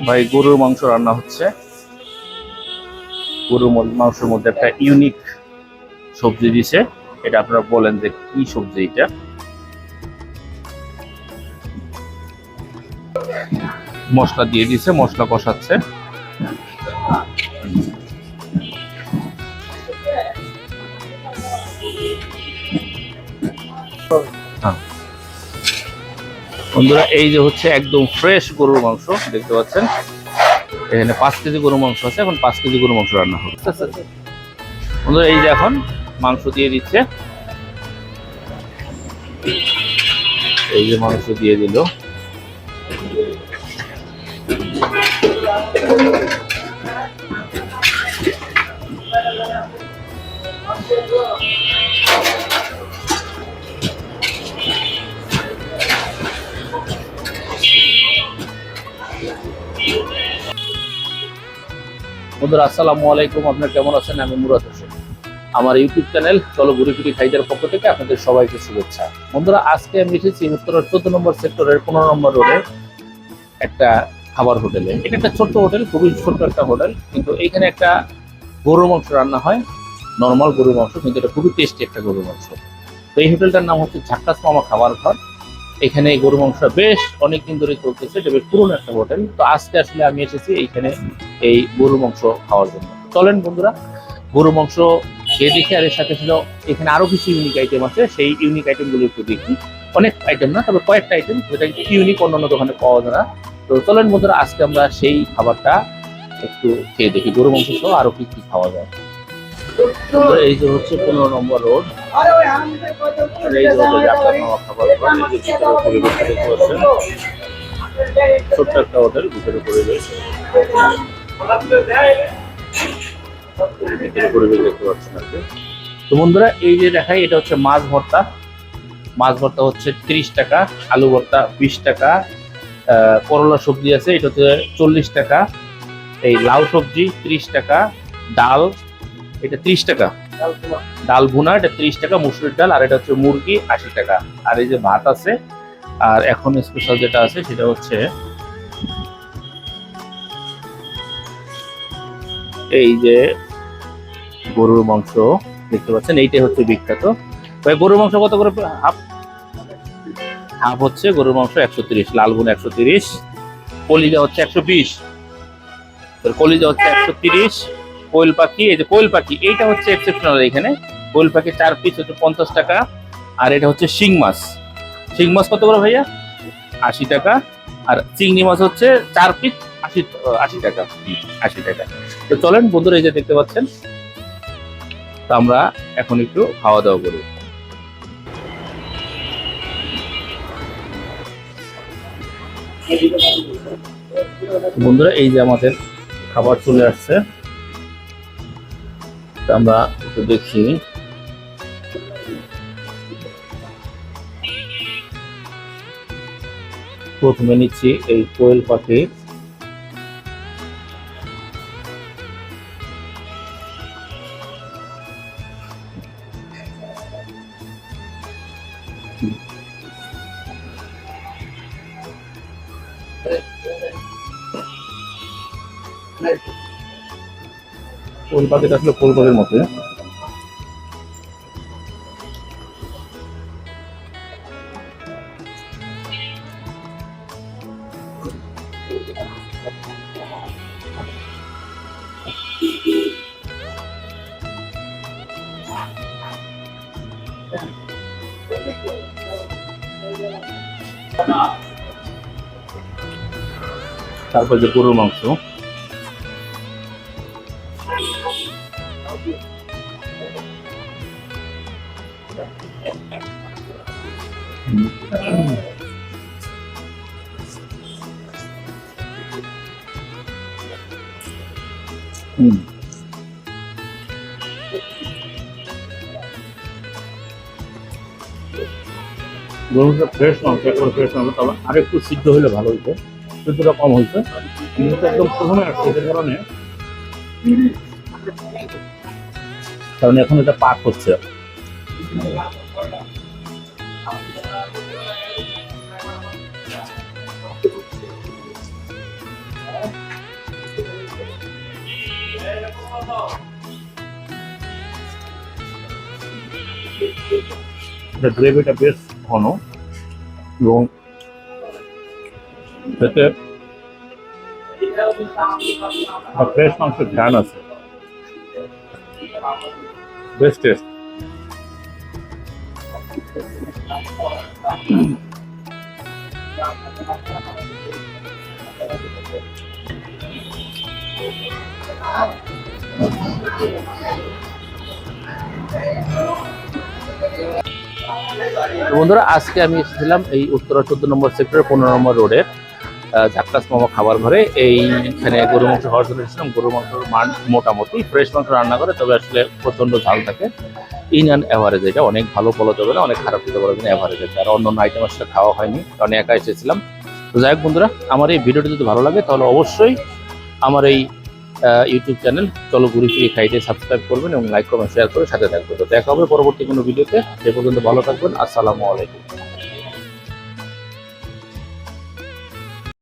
ভাই গরুর মাংস রান্না হচ্ছে। গরুর মাংসের মধ্যে একটা ইউনিক সবজি দিছে। এটা আপনারা বলেন যে কি সবজি এটা। মশলা দিয়ে দিছে, মশলা কষাচ্ছে। হ্যাঁ বন্ধুরা, এই যে হচ্ছে একদম ফ্রেশ গরুর মাংস দেখতে পাচ্ছেন। এখানে 5 কেজি গরুর মাংস আছে, এখন 5 কেজি গরুর মাংস রান্না হবে। বন্ধুরা এই যে এখন মাংস দিয়ে দিচ্ছে, এই যে মাংস দিয়ে দিল। বন্ধুরা আসসালামু আলাইকুম, আপনারা কেমন আছেন? আমি মুরাদ হোসেন। আমার ইউটিউব চ্যানেল চলো ঘুরে ফিরি খাইদের পক্ষ থেকে আপনাদের সবাইকে শুভেচ্ছা। বন্ধুরা আজকে আমি এসেছি উত্তরার 14 নম্বর সেক্টরের 15 নম্বর রোডে একটা খাবার হোটেলে। এটা একটা ছোট্ট হোটেল, খুবই ছোট্ট একটা হোটেল, কিন্তু এইখানে একটা গরুর মাংস রান্না হয়, নর্মাল গরুর মাংস, কিন্তু এটা খুবই টেস্টি একটা গরুর মাংস। তো এই হোটেলটার নাম হচ্ছে ঝাক্কাস মামা খাবার ঘর। এখানে এই গরু মাংস বেশ অনেকদিন ধরে চলতেছে, এটা বেশ পুরনো একটা হোটেল। তো আজকে আসলে আমি এসেছি এইখানে এই গরু মাংস খাওয়ার জন্য। চলেন বন্ধুরা গরু মাংস খেয়ে দেখি, আর এর সাথে ছিল এখানে আরো কিছু ইউনিক আইটেম আছে, সেই ইউনিক আইটেম গুলো একটু দেখি। অনেক আইটেম না, তবে কয়েকটা আইটেম যেটা ইউনিক, অন্যান্য দোকানে পাওয়া যায় না। তো চলেন বন্ধুরা আজকে আমরা সেই খাবারটা একটু খেয়ে দেখি, গরু মাংস সহ আরো কি কি খাওয়া যায়। এই যে হচ্ছে 15 নম্বর রোড, এই যে খাবার ঘর, এই যে ভিতরে পরিবেশ দেখতে পাচ্ছেন, ছোট্ট একটা হোটেল, ভিতরে পরিবেশ পরিবেশ দেখতে পাচ্ছেন আর কি। তো বন্ধুরা এই যে দেখাই, এটা হচ্ছে মাছ ভর্তা। মাছ ভর্তা হচ্ছে 30 টাকা, আলু ভর্তা 20 টাকা, করলা সবজি আছে এটা হচ্ছে 40 টাকা, এই লাউ সবজি 30 টাকা, ডাল এটা 30 টাকা, ডাল ভুনা এটা 30 টাকা, মুসুরির ডাল, আর এটা হচ্ছে মুরগি 80 টাকা। আর এই যে ভাত আছে, আর এখন স্পেশাল যেটা আছে সেটা হচ্ছে এই যে গরুর মাংস দেখতে পাচ্ছেন, এইটাই হচ্ছে বিখ্যাত। ভাই গরুর মাংস কত করে হাফ? হাফ হচ্ছে গরুর মাংস 130, লাল ভুনা 130, কলিজা হচ্ছে 120, কলিজা হচ্ছে 130, কোয়েল পাখি, এই যে কোয়েল পাখি এইটা হচ্ছে এক্সেপশনাল। এখানে কোয়েল পাখি 4 পিস হচ্ছে 50 টাকা। আর এটা হচ্ছে শিং মাছ। শিং মাছ কত করে ভাইয়া? 80 টাকা। আর চিংড়ি মাছ হচ্ছে 4 পিস 80 টাকা, 80 টাকা। তো চলেন বন্ধুরা এই যে দেখতে পাচ্ছেন, তো আমরা এখন একটু খাওয়া দাওয়া করি। বন্ধুরা এই যে আমাদের খাবার চলে আসছে, আমরা একটু দেখি। প্রথমে নিচ্ছি এই কোয়েল পাখি, কোয়েল পাখিটা আসলে কোয়েল পাখির মতো। তারপর যে গরুর মাংস, গরুটা ফ্রেশ মাংস, একবার ফ্রেশ মাংস, তবে আর একটু সিদ্ধ হলে ভালো হইতো, সিদ্ধটা কম হয়েছে। কিন্তু একদম প্রথমে আসছে, এর কারণে কারণ এখন এটা পাক হচ্ছে। গ্রেভিটা বেশ ঘন এবং এতে ফ্রেশ মাংসের ঘ্রাণ আছে, বেশ টেস্ট। বন্ধুরা, আজকে আমি এসেছিলাম এই উত্তরা 14 নম্বর সেক্টরের 15 নম্বর রোডের ঝাক্কাস মামা খাবার ঘরে। এইখানে গরু মাংস খাওয়ার জন্য এসেছিলাম। গরু মাংসের মান মোটামুটি ফ্রেশ মাংস রান্না করে, তবে আসলে প্রচন্ড ঝাল থাকে। ইন অ্যান্ড অ্যাভারেজ, এটা অনেক ভালো বলা যাবে না, অনেক খারাপ দিতে পারবে না, অ্যাভারেজ আছে। আর অন্য আইটেম আসলে খাওয়া হয়নি, কারণ একা এসেছিলাম। তো যাই হোক বন্ধুরা, আমার এই ভিডিওটি যদি ভালো লাগে তাহলে অবশ্যই আমার এই ইউটিউব চ্যানেল চলো ঘুরে ফিরে খাইতে সাবস্ক্রাইব করবেন এবং লাইক কমেন্ট শেয়ার করে সাথে থাকবেন। তো দেখা হবে পরবর্তী কোনো ভিডিওতে। সে পর্যন্ত ভালো থাকবেন। আসসালামু আলাইকুম।